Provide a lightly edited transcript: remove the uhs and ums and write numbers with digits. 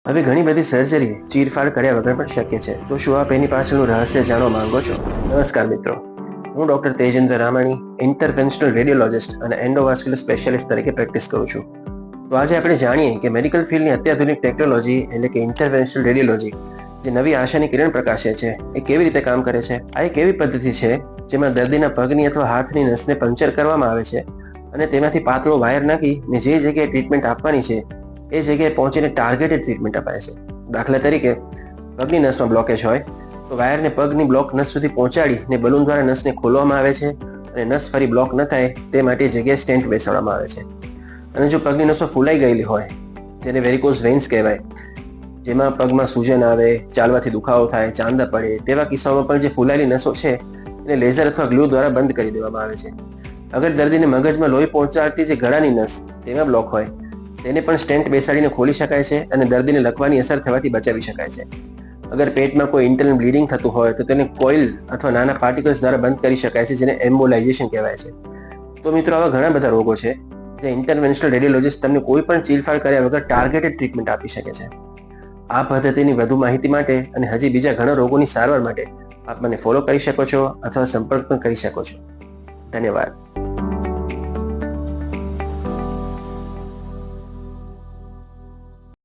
હવે ઘણી બધી સર્જરી ચીરફાડ કર્યા વગર પણ શક્ય છે. તો શું આપ એની પાછળનું રહસ્ય જાણવા માંગો છો? નમસ્કાર મિત્રો, હું ડોક્ટર તેજેન્દ્ર રામાણી, ઇન્ટરવેન્શનલ રેડિયોલોજિસ્ટ અને એન્ડોવાસ્ક્યુલર સ્પેશિયાલિસ્ટ તરીકે પ્રેક્ટિસ કરું છું. તો આજે આપણે જાણીએ કે મેડિકલ ફિલ્ડની અત્યાધુનિક ટેકનોલોજી એટલે કે ઇન્ટરવેન્શનલ રેડિયોલોજી જે નવી આશાની કિરણ પ્રકાશે છે એ કેવી રીતે કામ કરે છે. આ એક એવી પદ્ધતિ છે જેમાં દર્દીના પગની અથવા હાથની નસને પંક્ચર કરવામાં આવે છે અને તેમાંથી પાતળો વાયર નાખીને જે જગ્યાએ ટ્રીટમેન્ટ આપવાની છે એ જગ્યાએ પહોંચીને ટાર્ગેટેડ ટ્રીટમેન્ટ અપાય છે. દાખલા તરીકે પગની નસમાં બ્લોકેજ હોય તો વાયરને પગની બ્લોક નસ સુધી પહોંચાડીને બલૂન દ્વારા નસને ખોલવામાં આવે છે અને નસ ફરી બ્લોક ન થાય તે માટે જગ્યાએ સ્ટેન્ટ બેસાડવામાં આવે છે. અને જો પગની નસો ફૂલાઈ ગયેલી હોય, જેને વેરિકોઝ વેન્સ કહેવાય, જેમાં પગમાં સૂજન આવે, ચાલવાથી દુખાવો થાય, ચાંદા પડે, તેવા કિસ્સાઓમાં પણ જે ફૂલાયેલી નસો છે એને લેઝર અથવા ગ્લુ દ્વારા બંધ કરી દેવામાં આવે છે. અગર દર્દીને મગજમાં લોહી પહોંચાડતી જે ગળાની નસ તેમાં બ્લોક હોય તેને પણ સ્ટેન્ટ બેસાડીને ખોલી શકાય છે અને દર્દીને લકવાની અસર થવાથી બચાવી શકાય છે. અગર પેટમાં કોઈ ઇન્ટરનલ બ્લીડિંગ થતું હોય તો તેને કોઇલ અથવા નાના પાર્ટિકલ્સ દ્વારા બંધ કરી શકાય છે, જેને એમ્બોલાઇઝેશન કહેવાય છે. તો મિત્રો, આવા ઘણા બધા રોગો છે જે ઇન્ટરવેન્શનલ રેડિયોલોજિસ્ટ તમને કોઈ પણ ચીરફાડ કર્યા વગર ટાર્ગેટેડ ટ્રીટમેન્ટ આપી શકે છે. આ પદ્ધતિની વધુ માહિતી માટે અને હજી બીજા ઘણા રોગોની સારવાર માટે આપ મને ફોલો કરી શકો છો અથવા સંપર્ક પણ કરી શકો છો. ધન્યવાદ.